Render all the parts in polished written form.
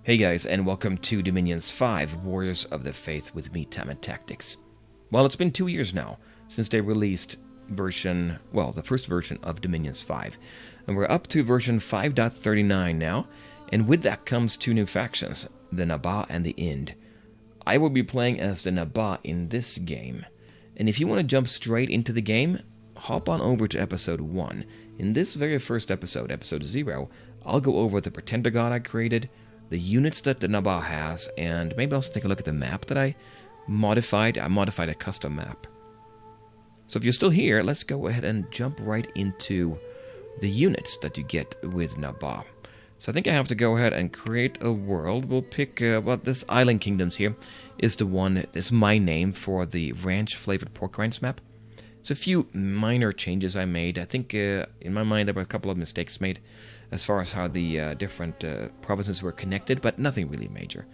Hey guys, and welcome to Dominion's 5 Warriors of the Faith with me, Tam and Tactics. Well, it's been 2 years now since they released the first version of Dominion's 5. And we're up to version 5.39 now, and with that comes 2 new factions, the Nabaa and the Ind. I will be playing as the Nabaa in this game. And if you want to jump straight into the game, hop on over to episode 1. In this very first episode, episode 0, I'll go over the Pretender God I created, the units that the Nabaa has, and maybe also take a look at the map that I modified. I modified a custom map. So if you're still here, let's go ahead and jump right into the units that you get with Nabaa. So I think I have to go ahead and create a world. We'll pick, this Island Kingdoms here is the one, is my name for the Ranch Flavored Pork Rinds map. It's a few minor changes I made. I think in my mind there were a couple of mistakes made as far as how the different provinces were connected, but nothing really major.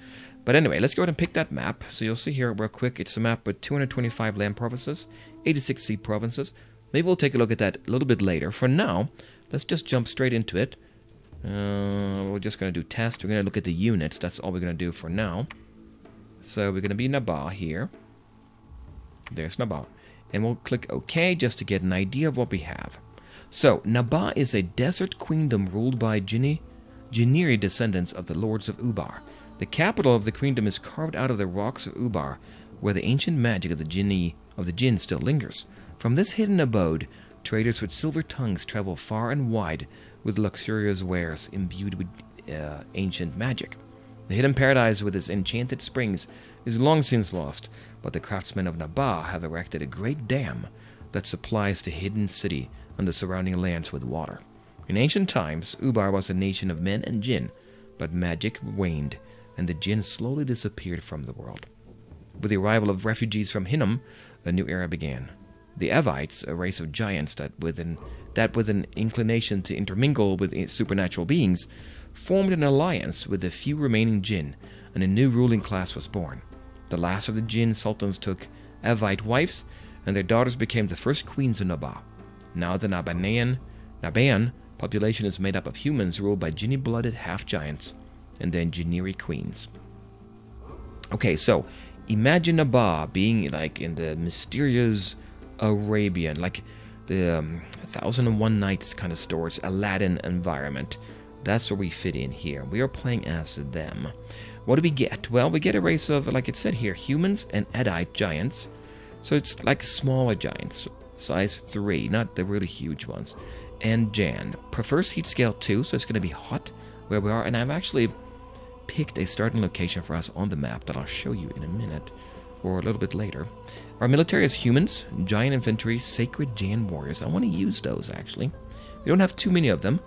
But anyway, let's go ahead and pick that map. So you'll see here real quick, it's a map with 225 land provinces, 86 sea provinces. Maybe we'll take a look at that a little bit later. For now, let's just jump straight into it. We're just going to do test. We're going to look at the units. That's all we're going to do for now. So we're going to be Nabaa here. There's Nabaa. And we'll click OK just to get an idea of what we have. So, Nabaa is a desert queendom ruled by Jiniri descendants of the Lords of Ubar. The capital of the queendom is carved out of the rocks of Ubar, where the ancient magic of the Jinn still lingers. From this hidden abode, traders with silver tongues travel far and wide with luxurious wares imbued with ancient magic. The hidden paradise with its enchanted springs is long since lost, but the craftsmen of Nabaa have erected a great dam that supplies the hidden city and the surrounding lands with water. In ancient times, Ubar was a nation of men and Jinn, but magic waned, and the Jinn slowly disappeared from the world. With the arrival of refugees from Hinnom, a new era began. The Evites, a race of giants that with an inclination to intermingle with supernatural beings, formed an alliance with the few remaining Jinn, and a new ruling class was born. The last of the Jinn sultans took Evite wives, and their daughters became the first queens of Nabaa. Now the Nabaan population is made up of humans ruled by Jinni-blooded half-giants, and then Jiniri queens. Okay, so imagine Nabaa being like in the mysterious Arabian, like the 1001 Nights kind of stories, Aladdin environment. That's where we fit in here. We are playing as them. What do we get? Well, we get a race of, like it said here, humans and Iodide giants. So it's like smaller giants, size 3, not the really huge ones. And Jan prefers heat scale 2, so it's going to be hot where we are. And I've actually picked a starting location for us on the map that I'll show you in a minute or a little bit later. Our military is humans, giant infantry, sacred Jan warriors. I want to use those actually. We don't have too many of them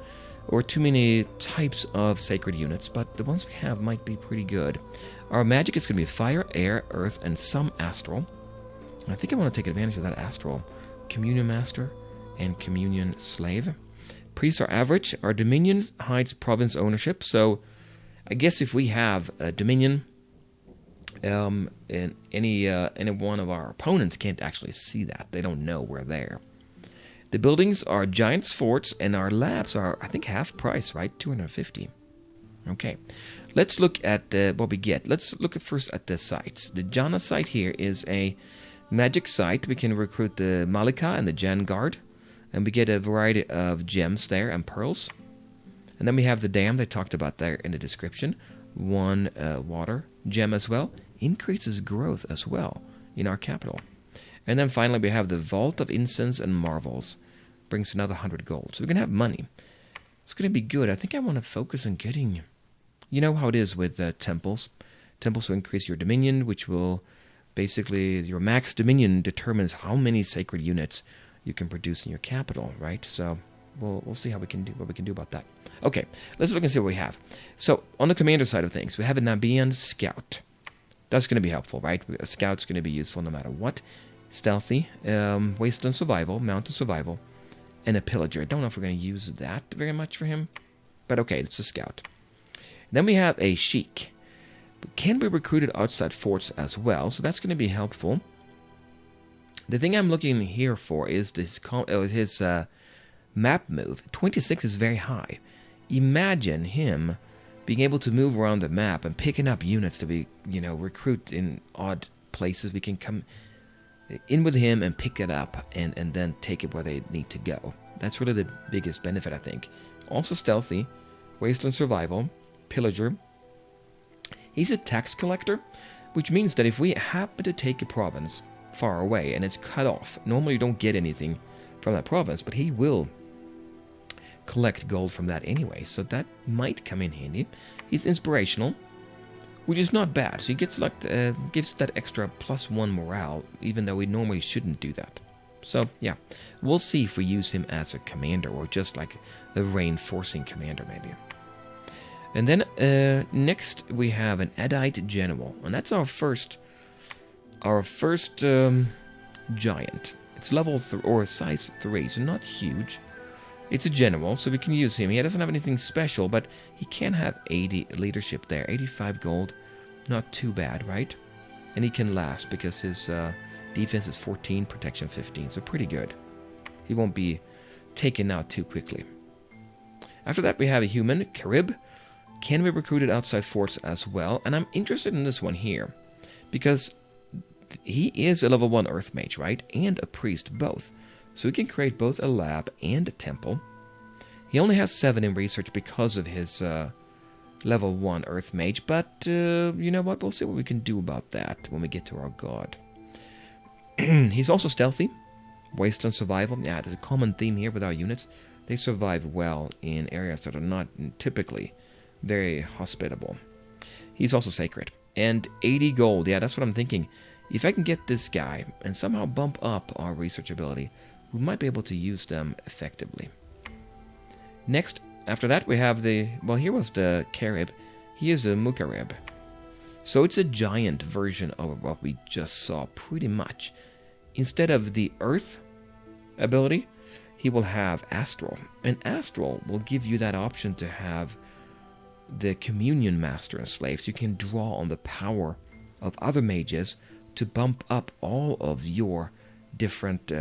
or too many types of sacred units, but the ones we have might be pretty good. Our magic is going to be fire, air, earth, and some astral. I think I want to take advantage of that astral. Communion Master and Communion Slave. Priests are average. Our Dominion hides province ownership, so I guess if we have a Dominion, and any one of our opponents can't actually see that. They don't know we're there. The buildings are giants forts, and our labs are, I think, half price, right? 250. Okay. Let's look at what we get. Let's look first at the sites. The Jana site here is a magic site. We can recruit the Malika and the Jan Guard, and we get a variety of gems there and pearls. And then we have the dam they talked about there in the description. 1 water gem as well. Increases growth as well in our capital. And then finally we have the Vault of Incense and Marvels. Brings another 100 gold. So we're going to have money. It's going to be good. I think I want to focus on getting... You know how it is with temples. Temples will increase your dominion, which will... Basically, your max dominion determines how many sacred units you can produce in your capital, right? So we'll see how we can do what we can do about that. Okay, let's look and see what we have. So on the commander side of things, we have a Nabaean scout. That's going to be helpful, right? A scout's going to be useful no matter what. Stealthy, wasteland survival, mountain survival, and a pillager. I don't know if we're going to use that very much for him, but okay, it's a scout. Then we have a sheik. Can be recruited outside forts as well, so that's going to be helpful. The thing I'm looking here for is his map move. 26 is very high. Imagine him being able to move around the map and picking up units to be, recruit in odd places. We can come in with him and pick it up and then take it where they need to go. That's really the biggest benefit, I think. Also stealthy, wasteland survival, pillager. He's a tax collector, which means that if we happen to take a province far away and it's cut off, normally you don't get anything from that province, but he will collect gold from that anyway, so that might come in handy. He's inspirational, which is not bad. So he gets gives that extra +1 morale, even though we normally shouldn't do that. So yeah, we'll see if we use him as a commander or just like the rain-forcing commander maybe. And then next we have an Iodide general, and that's our first giant. It's level or size 3, so not huge. It's a general, so we can use him. He doesn't have anything special, but he can have 80 leadership there. 85 gold, not too bad, right? And he can last because his defense is 14, protection 15, so pretty good. He won't be taken out too quickly. After that, we have a human, Carib. Can be recruited outside forts as well, and I'm interested in this one here because he is a level 1 earth mage, right? And a priest both. So he can create both a lab and a temple. He only has 7 in research because of his level 1 earth mage, but you know what? We'll see what we can do about that when we get to our god. He's also stealthy, wasteland survival. Yeah, there's a common theme here with our units. They survive well in areas that are not typically very hospitable. He's also sacred. And 80 gold. Yeah, that's what I'm thinking. If I can get this guy and somehow bump up our research ability, we might be able to use them effectively. Next, after that, we have here was the Carib. He is a Mukarib. So it's a giant version of what we just saw, pretty much. Instead of the Earth ability, he will have Astral. And Astral will give you that option to have the Communion Master and Slaves. You can draw on the power of other mages to bump up all of your different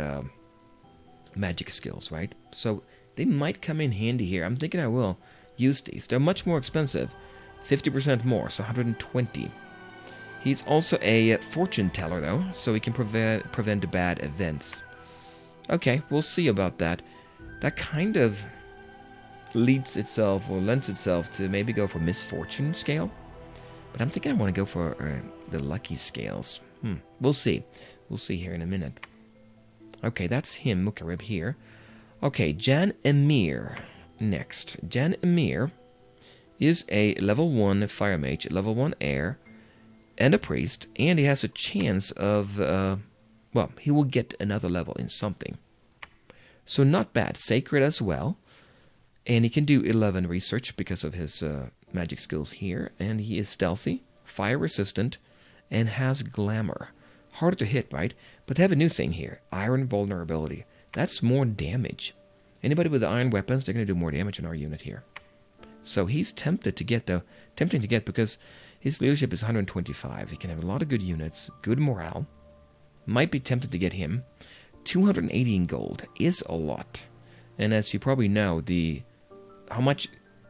magic skills, right? So they might come in handy here. I'm thinking I will use these. They're much more expensive. 50% more, so 120. He's also a fortune teller, though, so he can prevent bad events. Okay, we'll see about that. That kind of lends itself to maybe go for misfortune scale. But I'm thinking I want to go for the lucky scales. We'll see. We'll see here in a minute. Okay, that's him, Mukarib here. Okay, Jan Amir next. Jan Amir is a level 1 fire mage, level 1 air, and a priest, and he has a chance of, he will get another level in something. So not bad. Sacred as well. And he can do 11 research because of his magic skills here, and he is stealthy, fire resistant, and has glamour. Harder to hit, right? But they have a new thing here, iron vulnerability. That's more damage. Anybody with iron weapons, they're going to do more damage in our unit here. So he's tempting to get because his leadership is 125. He can have a lot of good units, good morale. Might be tempted to get him. 280 in gold is a lot. And as you probably know, how much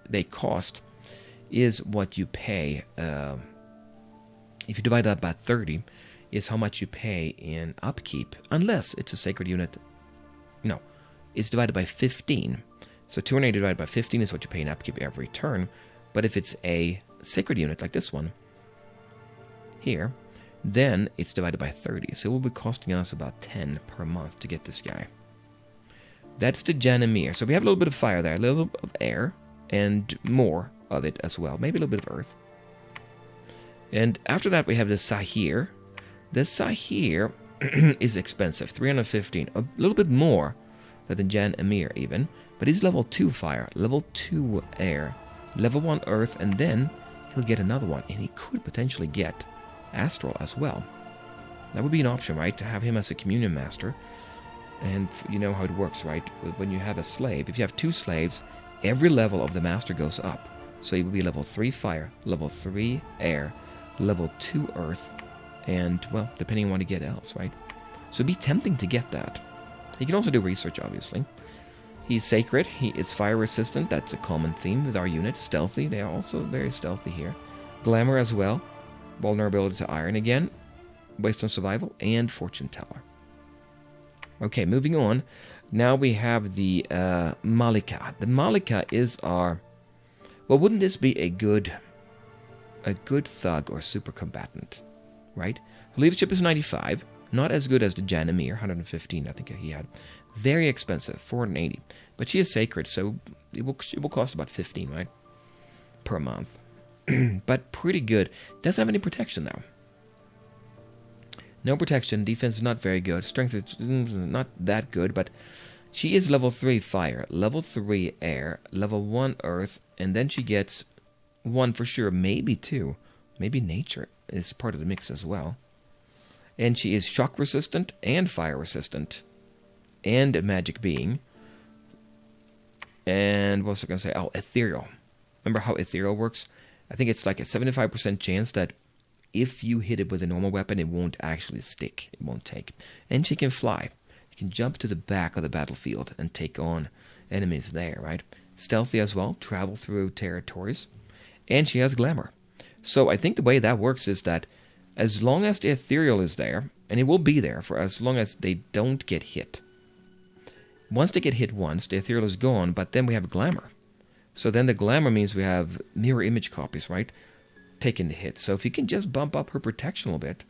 they cost is what you pay. If you divide that by 30, is how much you pay in upkeep, unless it's a sacred unit. No, it's divided by 15. So 280 divided by 15 is what you pay in upkeep every turn. But if it's a sacred unit like this one here, then it's divided by 30. So it will be costing us about 10 per month to get this guy. That's the Janimir. So we have a little bit of fire there, a little bit of air, and more of it as well. Maybe a little bit of earth. And after that, we have the Zahir. The Zahir is expensive, 315, a little bit more than the Jan Amir even. But he's level 2 fire, level 2 air, level 1 earth, and then he'll get another one. And he could potentially get Astral as well. That would be an option, right? To have him as a communion master. And you know how it works, right? When you have a slave, if you have 2 slaves, every level of the master goes up. So he will be level 3 fire, level 3 air, level 2 earth, and, well, depending on what you get else, right? So it'd be tempting to get that. He can also do research, obviously. He's sacred. He is fire resistant. That's a common theme with our units. Stealthy. They are also very stealthy here. Glamour as well. Vulnerability to iron again. Based on survival. And fortune teller. Okay, moving on. Now we have the Malika. The Malika is our... Well, wouldn't this be a good thug or super combatant? Right? Leadership is 95. Not as good as the Jan Amir, 115 I think he had. Very expensive, 480. But she is sacred, so it will cost about 15, right? Per month. But pretty good. Doesn't have any protection, though. No protection. Defense is not very good. Strength is not that good, but she is level 3 fire, level 3 air, level 1 earth, and then she gets 1 for sure, maybe 2. Maybe nature is part of the mix as well. And she is shock resistant and fire resistant. And a magic being. And what was I going to say? Oh, ethereal. Remember how ethereal works? I think it's like a 75% chance that if you hit it with a normal weapon, it won't actually stick. It won't take. And she can fly. You can jump to the back of the battlefield and take on enemies there, right? Stealthy as well. Travel through territories. And she has glamour. So I think the way that works is that as long as the ethereal is there, and it will be there for as long as they don't get hit. Once they get hit once, the ethereal is gone, but then we have glamour. So then the glamour means we have mirror image copies, right? Taking the hit. So if you can just bump up her protection a little bit,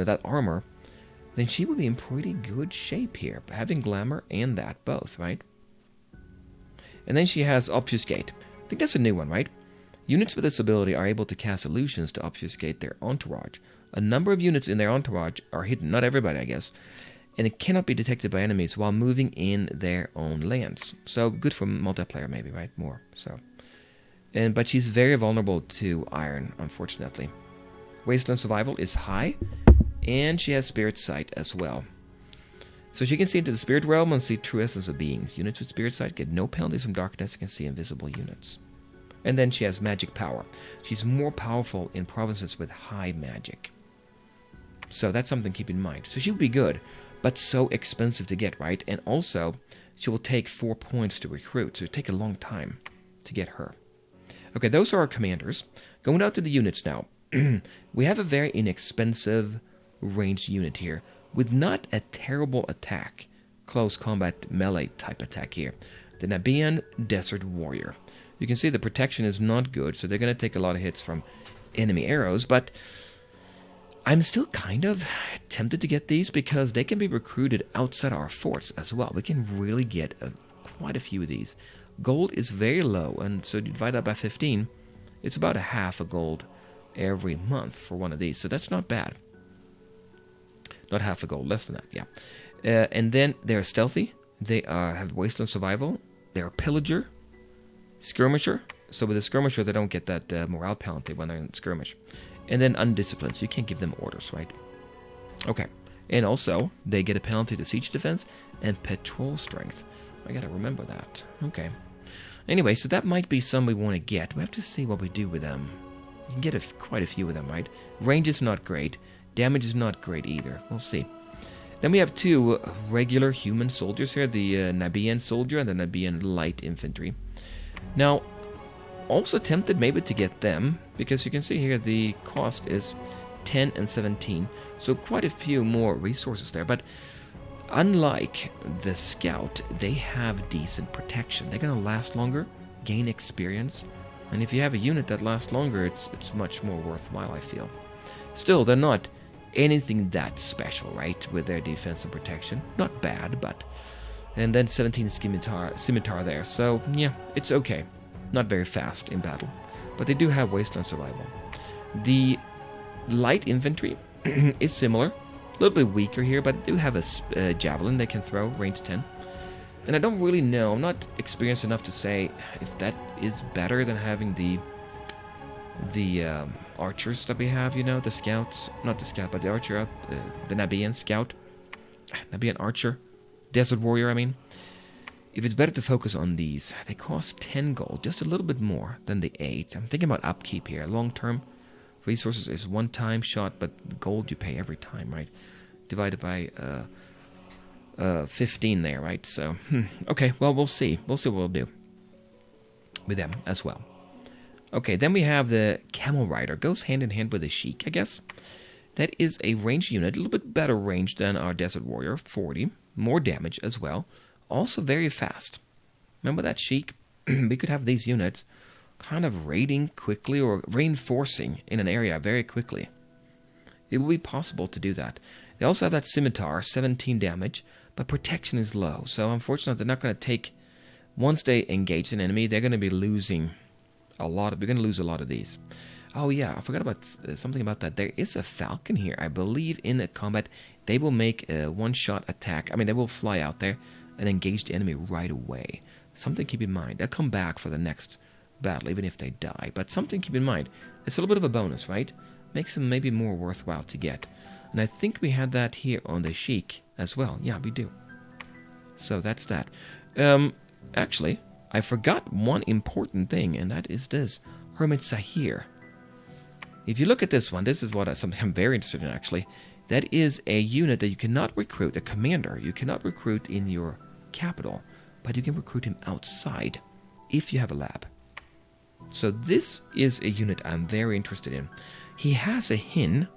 that armor, then she will be in pretty good shape here. Having glamour and that both, right? And then she has obfuscate. I think that's a new one, right? Units with this ability are able to cast illusions to obfuscate their entourage. A number of units in their entourage are hidden, not everybody, I guess, and it cannot be detected by enemies while moving in their own lands. So good for multiplayer, maybe, right? More so. But she's very vulnerable to iron, unfortunately. Wasteland survival is high, and she has spirit sight as well. So she can see into the spirit realm and see true essence of beings. Units with spirit sight get no penalties from darkness and can see invisible units. And then she has magic power. She's more powerful in provinces with high magic. So that's something to keep in mind. So she will be good, but so expensive to get, right? And also, she will take 4 points to recruit, so it'll take a long time to get her. Okay, those are our commanders. Going out to the units now. We have a very inexpensive ranged unit here, with not a terrible attack. Close combat melee type attack here. The Nabian Desert Warrior. You can see the protection is not good, so they're going to take a lot of hits from enemy arrows, but I'm still kind of tempted to get these because they can be recruited outside our forts as well. We can really get quite a few of these. Gold is very low, and so you divide that by 15, it's about a half a gold every month for one of these, so that's not bad. Not half a gold, less than that, yeah. And then they're stealthy, they have wasteland survival, they're a pillager, skirmisher, so with a skirmisher they don't get that morale penalty when they're in skirmish. And then undisciplined, so you can't give them orders, right? Okay, and also they get a penalty to siege defense and patrol strength. I gotta remember that. Okay. Anyway, so that might be some we want to get. We have to see what we do with them. You can get quite a few of them, right? Range is not great. Damage is not great either. We'll see. Then we have 2 regular human soldiers here. The Nabian soldier and the Nabian light infantry. Now, also tempted maybe to get them, because you can see here the cost is 10 and 17. So quite a few more resources there. But unlike the scout, they have decent protection. They're going to last longer, gain experience, and if you have a unit that lasts longer, it's much more worthwhile, I feel. Still, they're not anything that special, right, with their defense and protection. Not bad, but... And then 17 scimitar there, so yeah, it's okay. Not very fast in battle, but they do have wasteland survival. The light infantry is similar. A little bit weaker here, but they do have a javelin they can throw, range 10. And I don't really know, I'm not experienced enough to say if that is better than having the archers that we have, the scouts. Not the scout, but the archer, the Nabian scout. Nabian archer. Desert warrior, I mean. If it's better to focus on these, they cost 10 gold, just a little bit more than the 8. I'm thinking about upkeep here. Long-term resources is one-time shot, but the gold you pay every time, right? Divided by 15 there, right? So, okay, well, we'll see. We'll see what we'll do with them as well. Okay, then we have the Camel Rider. Goes hand in hand with the Sheik, I guess. That is a ranged unit, a little bit better range than our Desert Warrior, 40. More damage as well. Also very fast. Remember that Sheik? We could have these units kind of raiding quickly or reinforcing in an area very quickly. It will be possible to do that. They also have that Scimitar, 17 damage, but protection is low. So unfortunately, they're not going to take... Once they engage an enemy, they're going to be losing a lot. We're going to lose a lot of these. Oh yeah, I forgot about something about that. There is a Falcon here. I believe in the combat, they will make a one-shot attack. I mean, they will fly out there and engage the enemy right away. Something to keep in mind. They'll come back for the next battle, even if they die. But something to keep in mind. It's a little bit of a bonus, right? Makes them maybe more worthwhile to get. And I think we had that here on the Sheik as well. Yeah, we do. So that's that. Actually, I forgot one important thing, and that is this. Hermit Zahir. If you look at this one, this is something I'm very interested in, actually. That is a unit that you cannot recruit, a commander. You cannot recruit in your capital, but you can recruit him outside if you have a lab. So this is a unit I'm very interested in. He has a Hin.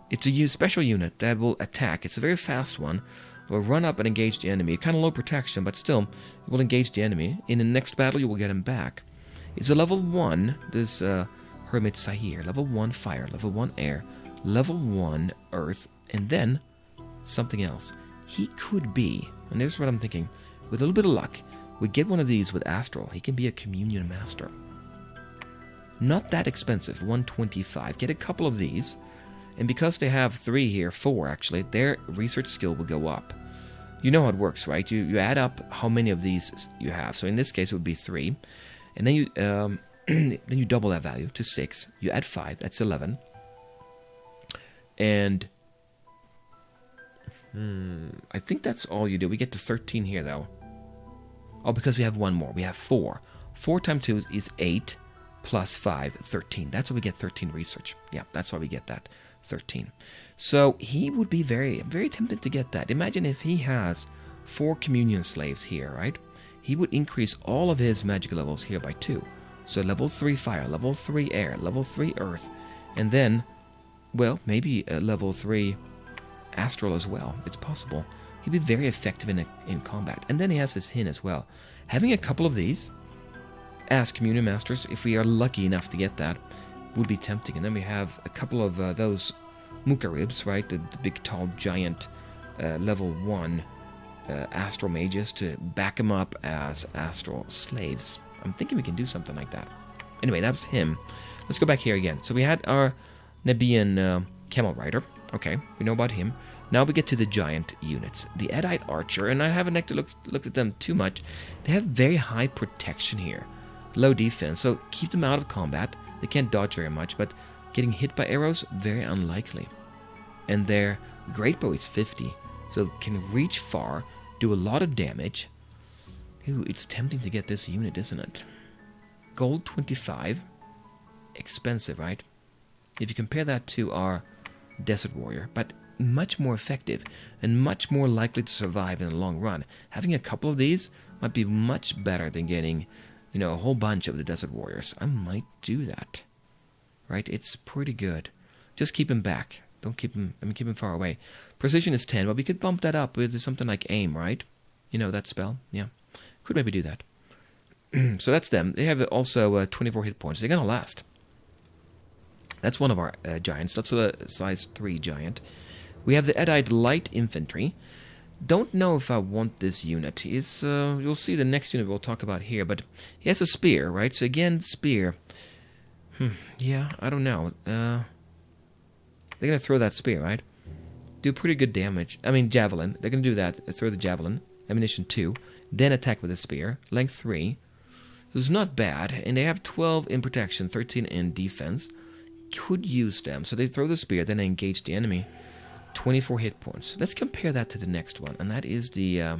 It's a special unit that will attack. It's a very fast one. It will run up and engage the enemy. Kind of low protection, but still, it will engage the enemy. In the next battle, you will get him back. It's a level 1, this Hermit Zahir. Level 1 fire, level 1 air, level 1 earth, and then something else. He could be, and here's what I'm thinking, with a little bit of luck, we get one of these with Astral. He can be a communion master. Not that expensive, 125. Get a couple of these. And because they have 3 here, 4 actually, their research skill will go up. You know how it works, right? You add up how many of these you have. So in this case, it would be 3. And then you then you double that value to 6. You add 5, that's 11. And I think that's all you do. We get to 13 here, though. Oh, because we have one more. We have 4. 4 times 2 is 8, plus 5, 13. That's why we get 13 research. Yeah, that's why we get that. 13. So he would be very, very tempted to get that. Imagine if he has 4 communion slaves here, right? He would increase all of his magic levels here by 2. So level 3 fire, level 3 air, level 3 earth, and then, well, maybe a level 3 astral as well. It's possible. He'd be very effective in combat. And then he has his Hin as well. Having a couple of these as communion masters, if we are lucky enough to get that, would be tempting. And then we have a couple of those Mukaribs, right? The big, tall, giant level 1 astral mages to back him up as astral slaves. I'm thinking we can do something like that. Anyway, that was him. Let's go back here again. So we had our Nebian Camel Rider. Okay, we know about him. Now we get to the giant units. The Iodide Archer, and I haven't looked at them too much. They have very high protection here. Low defense, so keep them out of combat. They can't dodge very much, but getting hit by arrows, very unlikely. And their great bow is 50, so can reach far, do a lot of damage. Ooh, it's tempting to get this unit, isn't it? Gold 25. Expensive, right? If you compare that to our Desert Warrior, but much more effective and much more likely to survive in the long run. Having a couple of these might be much better than getting, a whole bunch of the Desert Warriors. I might do that. Right? It's pretty good. Just keep him back. Don't keep him, keep him far away. Precision is 10, but we could bump that up with something like aim, right? You know that spell? Yeah. Could maybe do that. So that's them. They have also 24 hit points. They're going to last. That's one of our giants. That's a size 3 giant. We have the Iodide Light Infantry. Don't know if I want this unit. You'll see the next unit we'll talk about here, but he has a spear, right? So again, spear. Yeah, I don't know. They're going to throw that spear, right? Do pretty good damage. I mean, javelin. They're going to do that. Throw the javelin. Ammunition 2. Then attack with a spear. Length 3. So it's not bad. And they have 12 in protection, 13 in defense. Could use them. So they throw the spear, then they engage the enemy. 24 hit points. Let's compare that to the next one, and that is the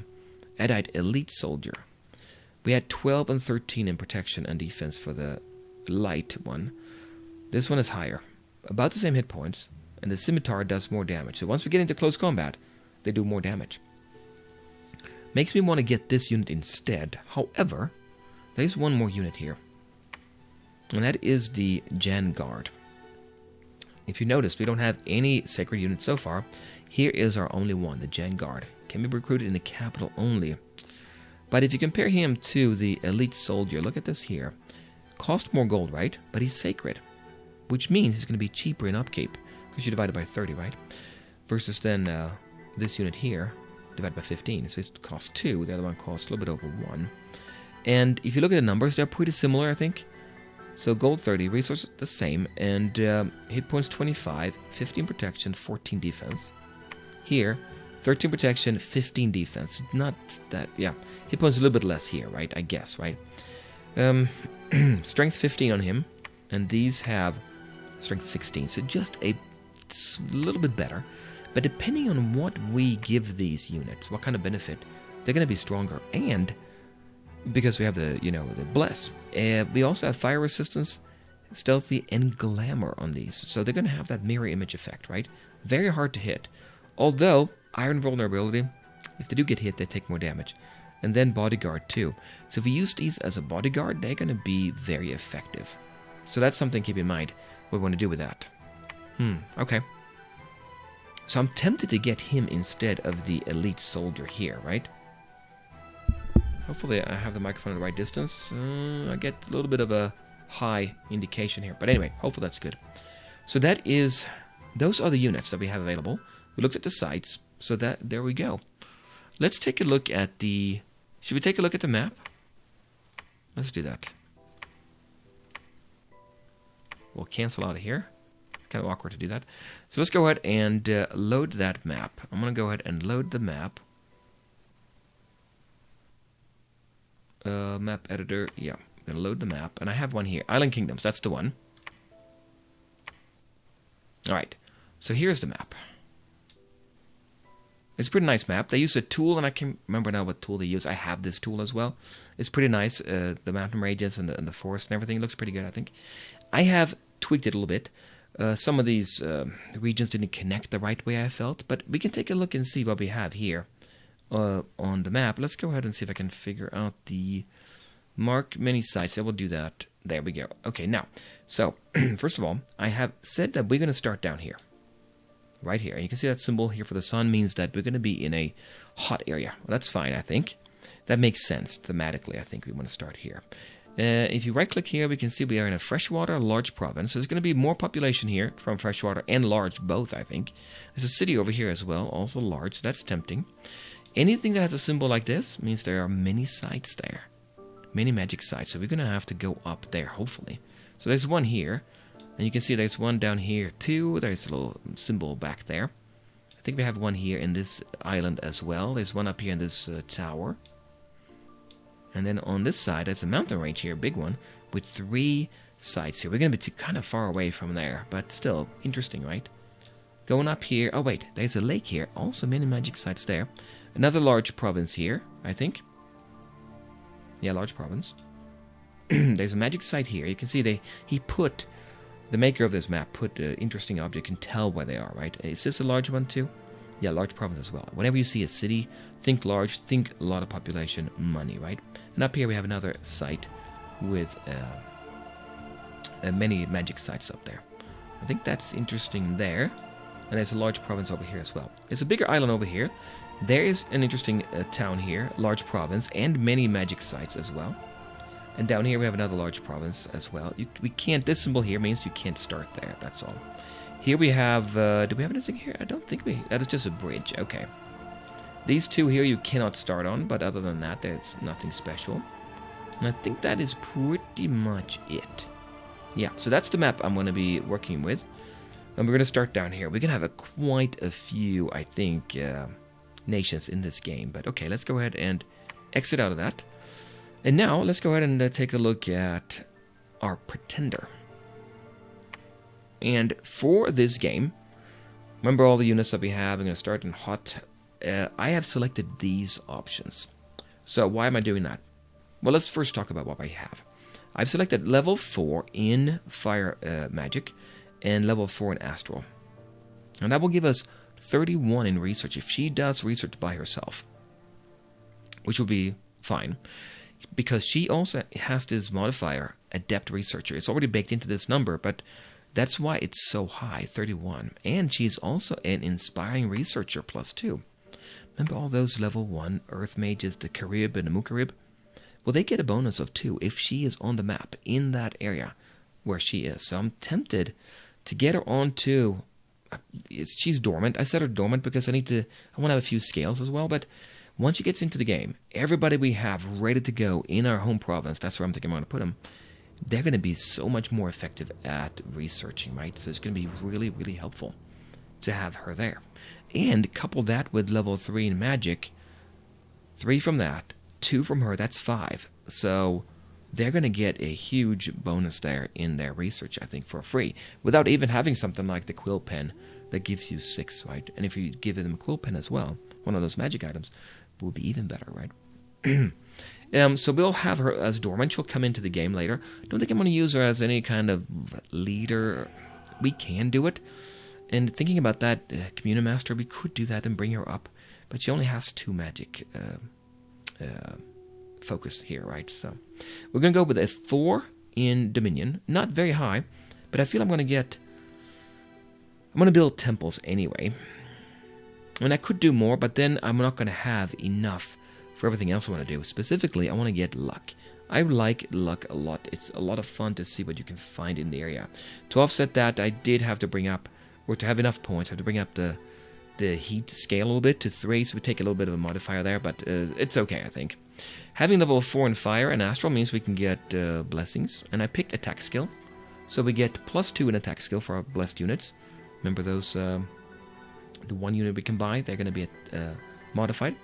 Iodide Elite Soldier. We had 12 and 13 in protection and defense for the light one. This one is higher. About the same hit points, and the Scimitar does more damage. So once we get into close combat, they do more damage. Makes me want to get this unit instead. However, there's one more unit here. And that is the Jan Guard. If you notice, we don't have any sacred units so far. Here is our only one, the Jan Guard. Can be recruited in the capital only. But if you compare him to the elite soldier, look at this here. Cost more gold, right? But he's sacred. Which means he's going to be cheaper in upkeep. Because you divide it by 30, right? Versus then this unit here, divided by 15. So it costs 2. The other one costs a little bit over 1. And if you look at the numbers, they're pretty similar, I think. So gold 30, resources the same, and hit points 25, 15 protection, 14 defense. Here, 13 protection, 15 defense. Not that, yeah. Hit points a little bit less here, right? I guess, right? Strength 15 on him, and these have strength 16, so just a little bit better. But depending on what we give these units, what kind of benefit, they're going to be stronger. And because we have the, the bless. We also have fire resistance, stealthy, and glamour on these. So they're going to have that mirror image effect, right? Very hard to hit. Although, iron vulnerability, if they do get hit, they take more damage. And then bodyguard too. So if we use these as a bodyguard, they're going to be very effective. So that's something to keep in mind what we want to do with that. Okay. So I'm tempted to get him instead of the elite soldier here, right? Hopefully I have the microphone at the right distance. I get a little bit of a high indication here. But anyway, hopefully that's good. So those are the units that we have available. We looked at the sites, so there we go. Let's take a look at should we take a look at the map? Let's do that. We'll cancel out of here. Kind of awkward to do that. So let's go ahead and load that map. I'm going to go ahead and load the map. Map editor, yeah, I'm going to load the map, and I have one here, Island Kingdoms, that's the one. Alright, so here's the map. It's a pretty nice map. They use a tool, and I can't remember now what tool they use. I have this tool as well. It's pretty nice, the mountain ranges and the forest and everything looks pretty good, I think. I have tweaked it a little bit. Some of these regions didn't connect the right way, I felt, but we can take a look and see what we have here. On the map. Let's go ahead and see if I can figure out the mark many sites. I will do that. There we go. Okay, now, so, first of all, I have said that we're going to start down here. Right here. And you can see that symbol here for the sun means that we're going to be in a hot area. Well, that's fine, I think. That makes sense thematically. I think we want to start here. If you right-click here, we can see we are in a freshwater, large province. So there's going to be more population here from freshwater and large, both, I think. There's a city over here as well, also large. So that's tempting. Anything that has a symbol like this means there are many sites there. Many magic sites. So we're going to have to go up there, hopefully. So there's one here. And you can see there's one down here, too. There's a little symbol back there. I think we have one here in this island as well. There's one up here in this tower. And then on this side, there's a mountain range here, a big one, with 3 sites here. We're going to be kind of far away from there, but still interesting, right? Going up here. Oh, wait. There's a lake here. Also many magic sites there. Another large province here, I think. Yeah, large province. There's a magic site here. You can see the maker of this map put an interesting object. You can tell where they are, right? Is this a large one too? Yeah, large province as well. Whenever you see a city, think large, think a lot of population, money, right? And up here we have another site with many magic sites up there. I think that's interesting there. And there's a large province over here as well. There's a bigger island over here. There is an interesting town here, large province, and many magic sites as well. And down here we have another large province as well. This symbol here means you can't start there, that's all. Here we have, do we have anything here? I don't think that is just a bridge, okay. These 2 here you cannot start on, but other than that, there's nothing special. And I think that is pretty much it. Yeah, so that's the map I'm going to be working with. And we're going to start down here. We're going to have quite a few, I think, nations in this game. But okay, let's go ahead and exit out of that. And now, let's go ahead and take a look at our pretender. And for this game, remember all the units that we have. I'm going to start in hot. I have selected these options. So why am I doing that? Well, let's first talk about what I have. I've selected level 4 in fire magic and level 4 in astral. And that will give us 31 in research if she does research by herself. which will be fine. Because she also has this modifier, Adept Researcher. It's already baked into this number, but that's why it's so high, 31. And she's also an Inspiring Researcher +2. Remember all those level 1 Earth Mages, the Carib and the Mukarib? Well, they get a bonus of 2 if she is on the map in that area where she is. So I'm tempted to get her onto... She's dormant. I set her dormant because I want to have a few scales as well, but once she gets into the game, everybody we have ready to go in our home province, that's where I'm thinking I'm going to put them, they're going to be so much more effective at researching, right? So it's going to be really, really helpful to have her there. And couple that with level 3 in magic, 3 from that, 2 from her, that's 5. So they're going to get a huge bonus there in their research, I think, for free, without even having something like the quill pen that gives you 6, right? And if you give them a quill pen as well, one of those magic items, it will be even better, right? So we'll have her as dormant. She'll come into the game later. Don't think I'm going to use her as any kind of leader. We can do it. And thinking about that, Community Master, we could do that and bring her up. But she only has 2 magic focus here, right? So we're going to go with a 4 in Dominion. Not very high, but I feel I'm going to build temples anyway. And I could do more, but then I'm not going to have enough for everything else I want to do. Specifically, I want to get luck. I like luck a lot. It's a lot of fun to see what you can find in the area. To offset that, I did have to bring up, or to have enough points, I have to bring up the heat scale a little bit to 3, so we take a little bit of a modifier there, but it's okay, I think. Having level 4 in Fire and Astral means we can get blessings, and I picked attack skill, so we get +2 in attack skill for our blessed units. Remember those, the 1 unit we can buy, they're going to be modified.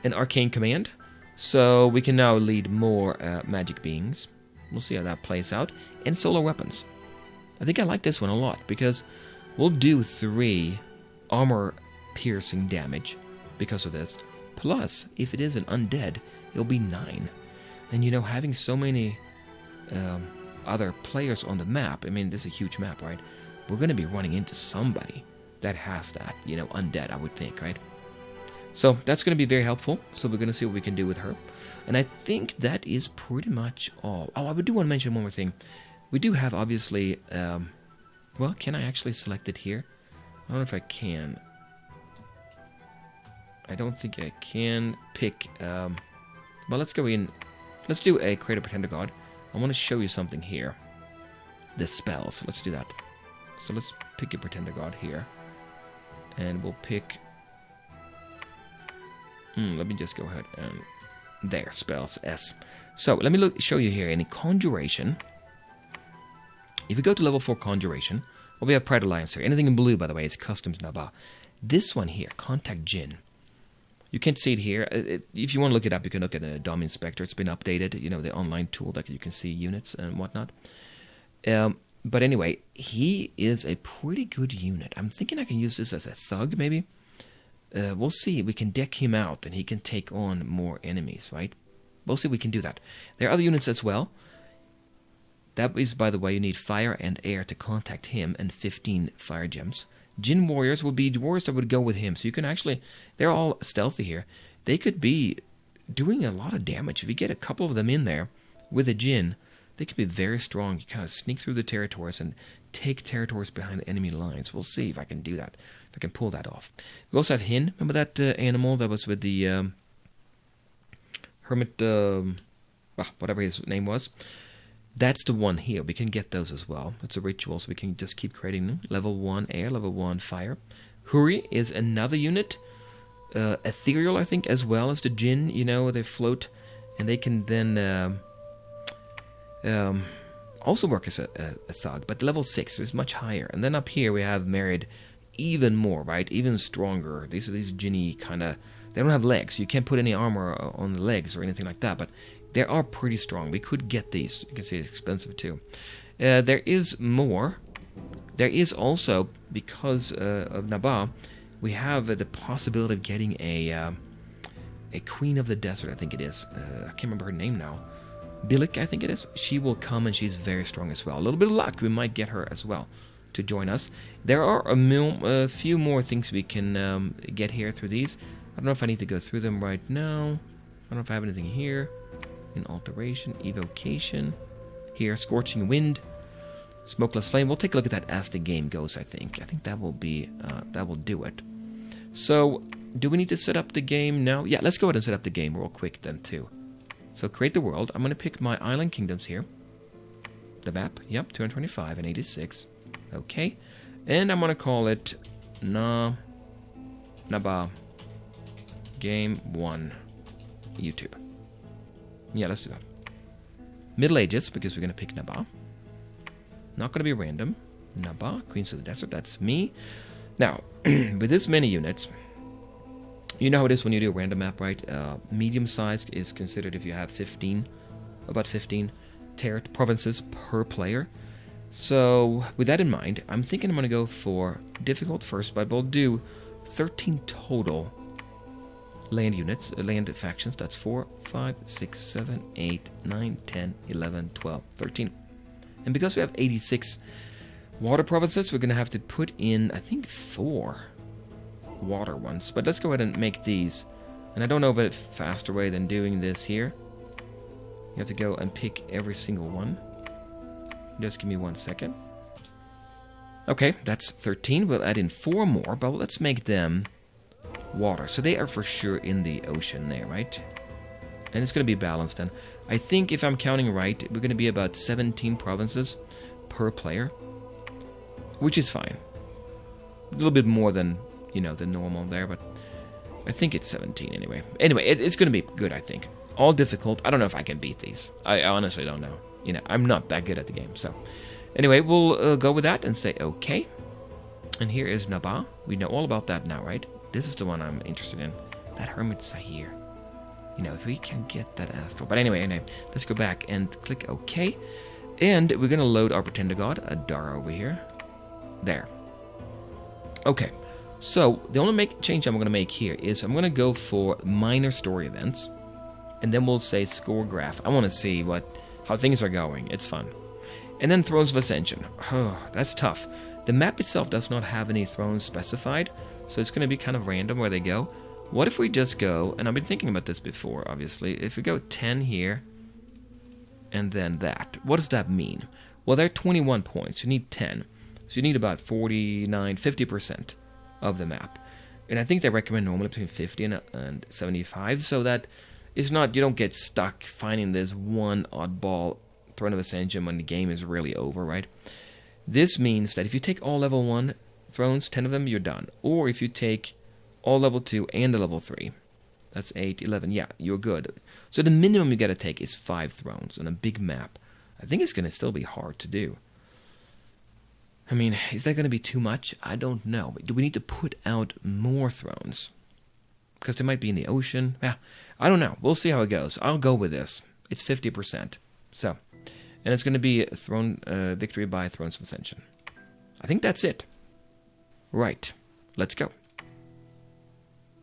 An Arcane Command, so we can now lead more magic beings. We'll see how that plays out. And Solar Weapons. I think I like this one a lot, because we'll do 3 armor-piercing damage because of this. Plus, if it is an undead, it'll be 9. And having so many other players on the map, I mean, this is a huge map, right? We're going to be running into somebody that has that, undead, I would think, right? So that's going to be very helpful. So we're going to see what we can do with her. And I think that is pretty much all. Oh, I do want to mention one more thing. We do have, obviously, well, can I actually select it here? I don't know if I can. I don't think I can pick. Well, let's go in. Let's do a Create a Pretender God. I want to show you something here. The spells. Let's do that. So let's pick a Pretender God here. And we'll pick... let me just go ahead and... There, spells, S. So, let me show you here in Conjuration. If you go to level 4 Conjuration, well, we have Pride Alliance here. Anything in blue, by the way, is custom to Naba. This one here, Contact Jinn. You can't see it here. If you want to look it up, you can look at a DOM Inspector. It's been updated, the online tool that you can see units and whatnot. But anyway, he is a pretty good unit. I'm thinking I can use this as a thug, maybe. We'll see. We can deck him out, and he can take on more enemies, right? We'll see if we can do that. There are other units as well. That is, by the way, you need fire and air to contact him, and 15 fire gems. Jinn warriors would be warriors that would go with him. So you can actually... They're all stealthy here. They could be doing a lot of damage. If you get a couple of them in there with a Jinn... They can be very strong. You kind of sneak through the territories and take territories behind the enemy lines. We'll see if I can do that, if I can pull that off. We also have Hin. Remember that animal that was with the Hermit, whatever his name was? That's the one here. We can get those as well. It's a ritual, so we can just keep creating them. Level 1 air, level 1 fire. Huri is another unit. Ethereal, I think, as well as the Jinn. They float, and they can then... also work as a thug, but level 6 is much higher. And then up here we have married even more, right? Even stronger. These are these Jinny kind of... They don't have legs. You can't put any armor on the legs or anything like that, but they are pretty strong. We could get these. You can see it's expensive too. There is more. There is also, because of Naba, we have the possibility of getting a Queen of the Desert, I think it is. I can't remember her name now. Bilik, I think it is. She will come, and she's very strong as well. A little bit of luck, we might get her as well to join us. There are a few more things we can get here through these. I don't know if I need to go through them right now. I don't know if I have anything here. In alteration, evocation. Here, scorching wind. Smokeless flame. We'll take a look at that as the game goes, I think. I think that will be, that will do it. So, do we need to set up the game now? Yeah, let's go ahead and set up the game real quick then, too. So, create the world. I'm going to pick my island kingdoms here. The map. Yep, 225 and 86. Okay. And I'm going to call it Naba Game 1 YouTube. Yeah, let's do that. Middle Ages, because we're going to pick Naba. Not going to be random. Naba, Queens of the Desert, that's me. Now, with this many units, you know how it is when you do a random map, right? Medium sized is considered if you have 15, about 15 provinces per player. So, with that in mind, I'm thinking I'm going to go for difficult first, but we'll do 13 total land units, land factions. That's 4, 5, 6, 7, 8, 9, 10, 11, 12, 13. And because we have 86 water provinces, we're going to have to put in, I think, 4 water ones. But let's go ahead and make these. And I don't know of a faster way than doing this here. You have to go and pick every single one. Just give me 1 second. Okay, that's 13. We'll add in 4 more, but let's make them water. So they are for sure in the ocean there, right? And it's going to be balanced then. I think if I'm counting right, we're going to be about 17 provinces per player, which is fine. A little bit more than, you know, the normal there, but I think it's 17 anyway. Anyway, it's going to be good, I think. All difficult. I don't know if I can beat these. I honestly don't know. You know, I'm not that good at the game, so. Anyway, we'll go with that and say okay. And here is Naba. We know all about that now, right? This is the one I'm interested in. That Hermit Zahir. You know, if we can get that astral. But anyway, let's go back and click OK. And we're going to load our pretender god, Adara, over here. There. Okay. So, the only change I'm going to make here is I'm going to go for minor story events. And then we'll say score graph. I want to see how things are going. It's fun. And then Thrones of Ascension. Oh, that's tough. The map itself does not have any thrones specified. So it's going to be kind of random where they go. What if we just go, and I've been thinking about this before, obviously, if we go 10 here, and then that, what does that mean? Well, they're 21 points, you need 10, so you need about 50% of the map, and I think they recommend normally between 50 and 75, so that it's not, you don't get stuck finding this one oddball Throne of Ascension when the game is really over, right? This means that if you take all level 1 thrones, 10 of them, you're done, or if you take all level 2 and the level 3. That's 8, 11. Yeah, you're good. So the minimum you got to take is 5 thrones on a big map. I think it's going to still be hard to do. I mean, is that going to be too much? I don't know. But do we need to put out more thrones? Because they might be in the ocean. Yeah, I don't know. We'll see how it goes. I'll go with this. It's 50%. So, and it's going to be throne victory by Thrones of Ascension. I think that's it. Right. Let's go.